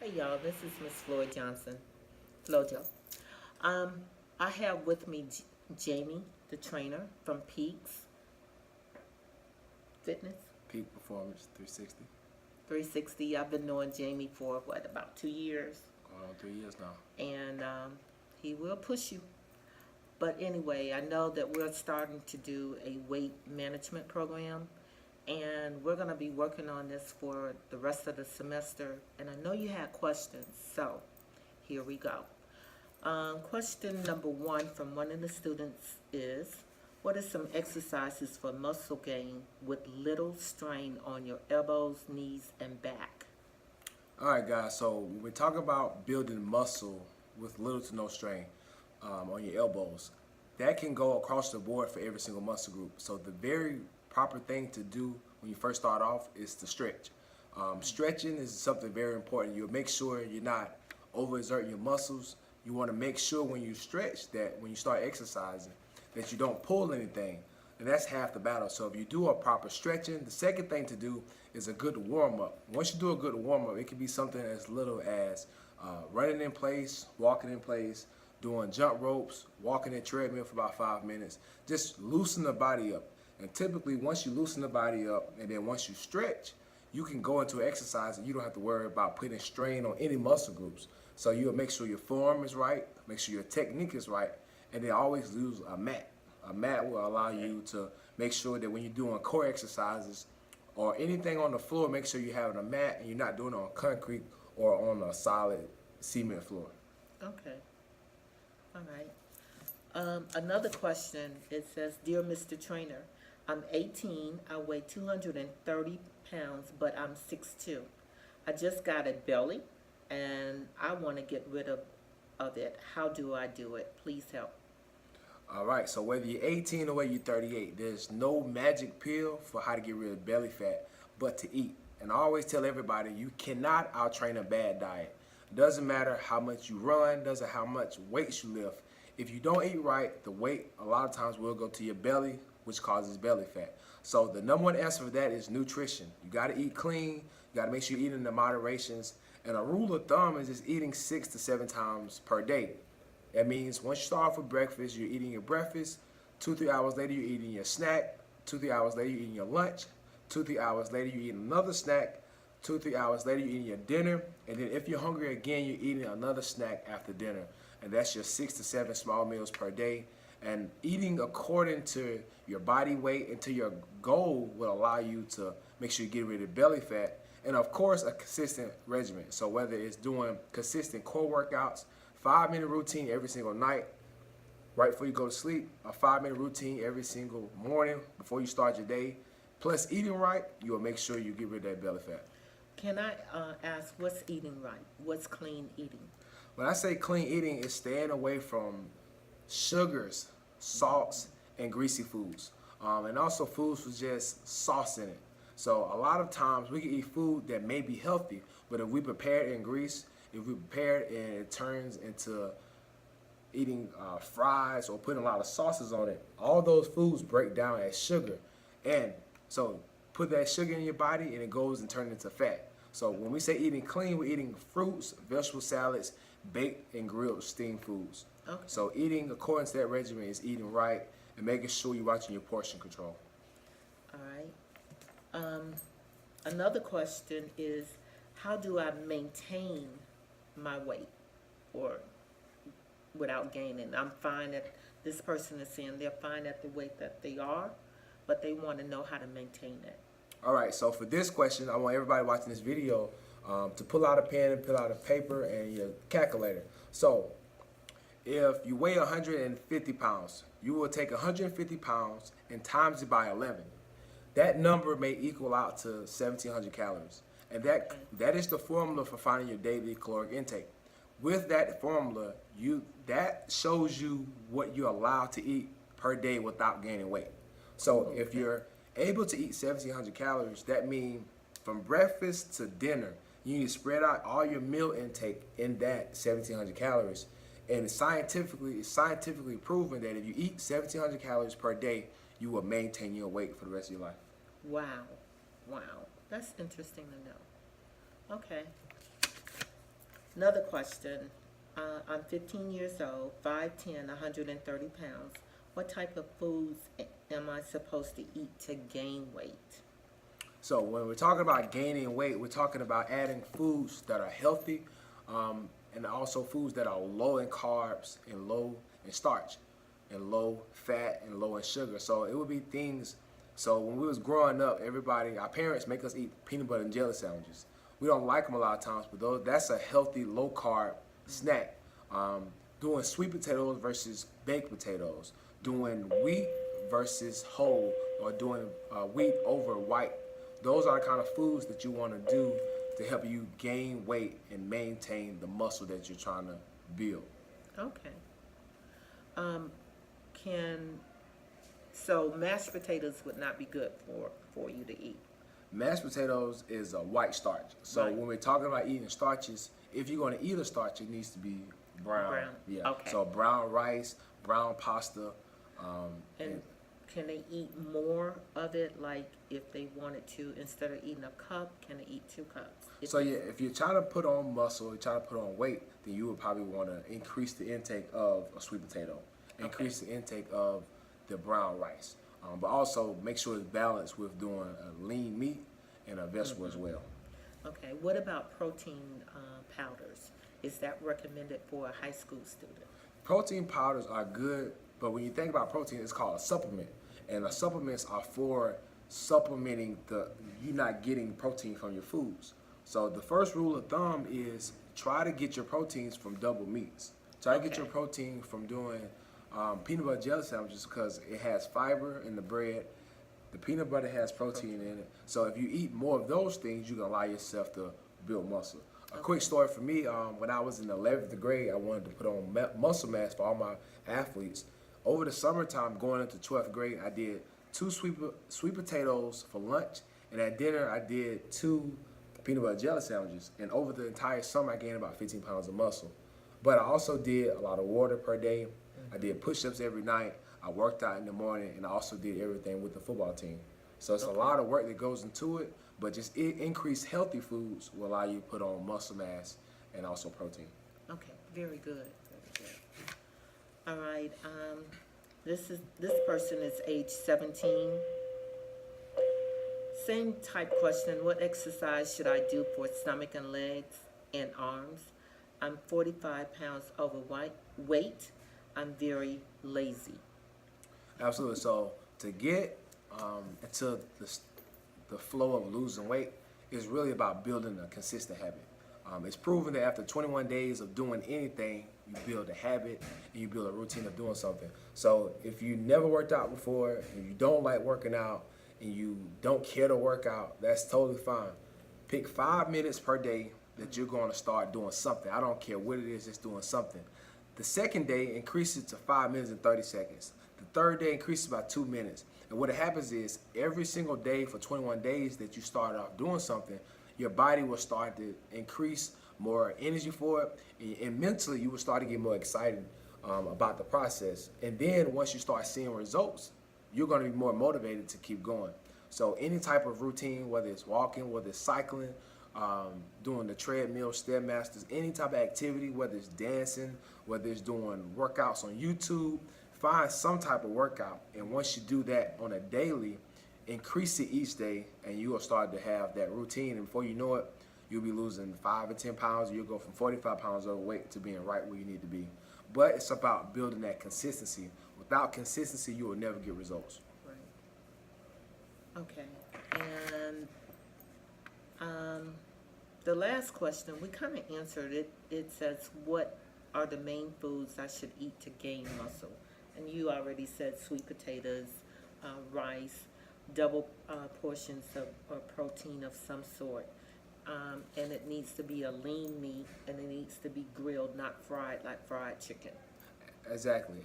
Hey y'all, this is Miss Floyd Johnson, Flojo. Um, I have with me Jamie, the trainer from Peaks Fitness Peak Performance 360. 360. I've been knowing Jamie for what, about 2 years, Going on 3 years now. and he will push you. But anyway, I know that we're starting to do a weight management program, and we're going to be working on this for the rest of the semester. And I know you had questions, so here we go. Question number one from one of the students is, what are some exercises for muscle gain with little strain on your elbows, knees, and back? All right, guys. So when we talk about building muscle with little to no strain on your elbows, that can go across the board for every single muscle group. So the very proper thing to do when you first start off is to stretch. Stretching is something very important. You'll make sure you're not overexerting your muscles. You want to make sure when you stretch that when you start exercising that you don't pull anything. And that's half the battle. So if you do a proper stretching, the second thing to do is a good warm-up. Once you do a good warm-up, it can be something as little as running in place, walking in place, doing jump ropes, walking in treadmill for about 5 minutes. Just loosen the body up. And typically, once you loosen the body up and then once you stretch, you can go into exercise and you don't have to worry about putting strain on any muscle groups. So you'll make sure your form is right, make sure your technique is right, and then always use a mat. A mat will allow you to make sure that when you're doing core exercises or anything on the floor, make sure you're having a mat and you're not doing it on concrete or on a solid cement floor. Okay, all right. Another question, it says, Dear Mr. Trainer, I'm 18, I weigh 230 pounds, but I'm 6'2". I just got a belly and I want to get rid of it. How do I do it? Please help. All right, so whether you're 18 or whether you're 38, there's no magic pill for how to get rid of belly fat but to eat. And I always tell everybody, you cannot out-train a bad diet. Doesn't matter how much you run, doesn't how much weights you lift. If you don't eat right, the weight a lot of times will go to your belly, which causes belly fat. So the number one answer for that is nutrition. You got to eat clean. You got to make sure you're eating in the moderations. And a rule of thumb is just eating 6 to 7 times per day. That means once you start off with breakfast, you're eating your breakfast. 2-3 hours later, you're eating your snack. 2-3 hours later, you're eating your lunch. 2-3 hours later, you're eating another snack. 2-3 hours later, you're eating your dinner. And then if you're hungry again, you're eating another snack after dinner. And that's your 6 to 7 small meals per day. And eating according to your body weight and to your goal will allow you to make sure you get rid of belly fat. And of course, a consistent regimen. So whether it's doing consistent core workouts, 5-minute routine every single night, right before you go to sleep, a 5-minute routine every single morning before you start your day, plus eating right, you will make sure you get rid of that belly fat. Can I ask, what's eating right? What's clean eating? When I say clean eating, it's staying away from sugars, salts, and greasy foods. And also foods with just sauce in it. So a lot of times we can eat food that may be healthy, but if we prepare it in grease, if we prepare it and it turns into eating fries or putting a lot of sauces on it, all those foods break down as sugar. And so put that sugar in your body and it goes and turns into fat. So when we say eating clean, we're eating fruits, vegetable salads, baked and grilled steamed foods. Okay. So eating according to that regimen is eating right and making sure you're watching your portion control. All right. Another question is, how do I maintain my weight or without gaining? I'm fine at, this person is saying they're fine at the weight that they are, but they want to know how to maintain it. All right, so for this question, I want everybody watching this video to pull out a pen and pull out a paper and your calculator. So if you weigh 150 pounds, you will take 150 pounds and times it by 11. That number may equal out to 1,700 calories. And that is the formula for finding your daily caloric intake. With that formula, that shows you what you're allowed to eat per day without gaining weight. So if you're able to eat 1,700 calories, that means from breakfast to dinner, you need to spread out all your meal intake in that 1,700 calories. And it's scientifically proven that if you eat 1,700 calories per day, you will maintain your weight for the rest of your life. Wow. Wow. That's interesting to know. Okay. Another question. I'm 15 years old, 5'10", 130 pounds. What type of foods am I supposed to eat to gain weight? So when we're talking about gaining weight, we're talking about adding foods that are healthy, and also foods that are low in carbs and low in starch and low fat and low in sugar. So it would be things. So when we was growing up, our parents make us eat peanut butter and jelly sandwiches. We don't like them a lot of times, but that's a healthy low carb snack. Doing sweet potatoes versus baked potatoes, doing wheat versus whole, or doing wheat over white. Those are the kind of foods that you want to do to help you gain weight and maintain the muscle that you're trying to build. Okay. Um, can so mashed potatoes would not be good for you to eat. Mashed potatoes is a white starch. So Right. when we're talking about eating starches, if you're going to eat a starch, it needs to be brown. Brown. Yeah. Okay. So brown rice, brown pasta. And can they eat more of it? Like if they wanted to, instead of eating a cup, can they eat 2 cups? So yeah, if you're trying to put on muscle, you're trying to put on weight, then you would probably want to increase the intake of a sweet potato, increase the intake of the brown rice, but also make sure it's balanced with doing a lean meat and a vegetable as well. Okay. What about protein powders? Is that recommended for a high school student? Protein powders are good, but when you think about protein, it's called a supplement, and the supplements are for supplementing you not getting protein from your foods. So the first rule of thumb is try to get your proteins from double meats. Try to get your protein from doing peanut butter jelly sandwiches because it has fiber in the bread. The peanut butter has protein in it. So if you eat more of those things, you can allow yourself to build muscle. A quick story for me, when I was in the 11th grade, I wanted to put on muscle mass for all my athletes. Over the summertime, going into 12th grade, I did 2 sweet potatoes for lunch, and at dinner, I did 2 peanut butter jelly sandwiches. And over the entire summer, I gained about 15 pounds of muscle. But I also did a lot of water per day. I did push-ups every night. I worked out in the morning, and I also did everything with the football team. So it's a lot of work that goes into it, but just increase healthy foods will allow you to put on muscle mass and also protein. Okay. Very good. Very good. All right. This person is age 17. Same type question. What exercise should I do for stomach and legs and arms? I'm 45 pounds overweight. I'm very lazy. Absolutely. So to get into the flow of losing weight is really about building a consistent habit. It's proven that after 21 days of doing anything, you build a habit and you build a routine of doing something. So if you never worked out before, and you don't like working out, and you don't care to work out, that's totally fine. Pick 5 minutes per day that you're going to start doing something. I don't care what it is, just doing something. The second day, increase it to 5 minutes and 30 seconds. The third day, increases by 2 minutes. And what happens is every single day for 21 days that you start off doing something, your body will start to increase more energy for it, and mentally you will start to get more excited about the process. And then once you start seeing results, you're going to be more motivated to keep going. So any type of routine, whether it's walking, whether it's cycling, doing the treadmill, Stairmasters, any type of activity, whether it's dancing, whether it's doing workouts on YouTube, find some type of workout. And once you do that on a daily, increase it each day, and you will start to have that routine. And before you know it, you'll be losing 5 or 10 pounds. You'll go from 45 pounds overweight to being right where you need to be. But it's about building that consistency. Without consistency, you will never get results. Right. Okay. And the last question, we kind of answered it. It says, what are the main foods I should eat to gain muscle? And you already said sweet potatoes, rice, double portions of protein of some sort. And it needs to be a lean meat, and it needs to be grilled, not fried like fried chicken. Exactly.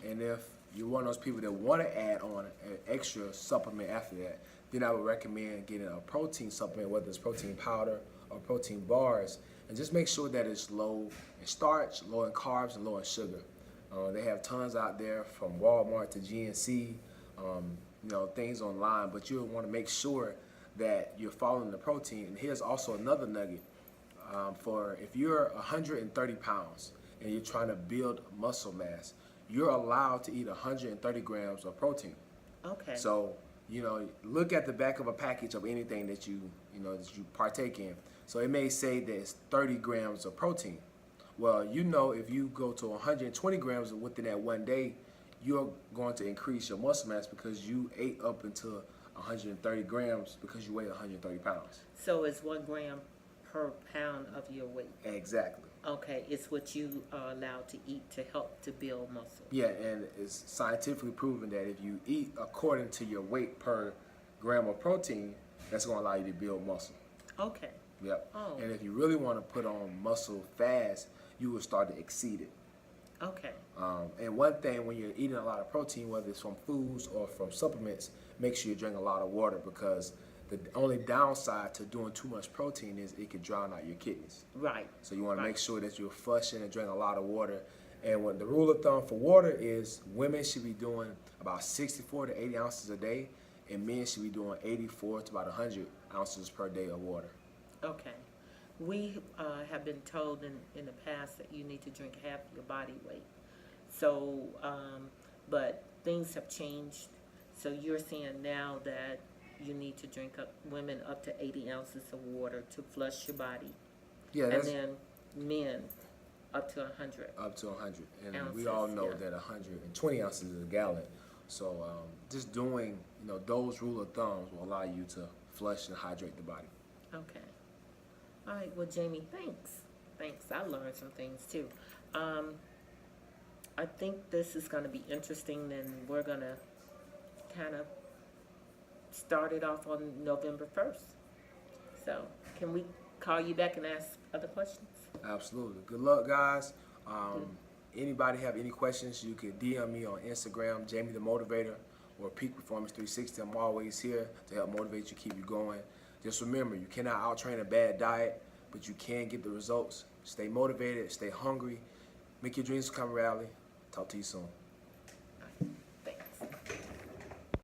And if you're one of those people that want to add on an extra supplement after that, then I would recommend getting a protein supplement, whether it's protein powder or protein bars, and just make sure that it's low in starch, low in carbs, and low in sugar. They have tons out there from Walmart to GNC, things online, but you'll want to make sure that you're following the protein. And here's also another nugget. For if you're 130 pounds and you're trying to build muscle mass, you're allowed to eat 130 grams of protein. Okay. So, look at the back of a package of anything that you partake in. So it may say that it's 30 grams of protein. Well, if you go to 120 grams within that one day, you're going to increase your muscle mass because you ate up into 130 grams because you weigh 130 pounds. So it's 1 gram per pound of your weight. Exactly. Okay, it's what you are allowed to eat to help to build muscle. Yeah, and it's scientifically proven that if you eat according to your weight per gram of protein, that's going to allow you to build muscle. Okay. Yep. Oh. And if you really want to put on muscle fast, you will start to exceed it. Okay. And one thing when you're eating a lot of protein, whether it's from foods or from supplements, make sure you drink a lot of water because the only downside to doing too much protein is it could drown out your kidneys. Right. So you want to Right. make sure that you're flushing and drinking a lot of water. And what the rule of thumb for water is women should be doing about 64 to 80 ounces a day, and men should be doing 84 to about 100 ounces per day of water. Okay. We have been told in the past that you need to drink half your body weight. So, but things have changed. So you're saying now that you need to drink women up to 80 ounces of water to flush your body. Yeah, And that's then men up to 100. up to 100. And Ounces, we all know yeah. that 120 ounces is a gallon. So just doing those rule of thumbs will allow you to flush and hydrate the body. Okay. All right. Well, Jamie, thanks. Thanks. I learned some things too. I think this is going to be interesting, and we're going to kind of start it off on November 1st. So, can we call you back and ask other questions? Absolutely. Good luck, guys. Anybody have any questions, you can DM me on Instagram, Jamie the Motivator, or Peak Performance 360. I'm always here to help motivate you, keep you going. Just remember, you cannot out-train a bad diet, but you can get the results. Stay motivated, stay hungry, make your dreams come reality. Talk to you soon.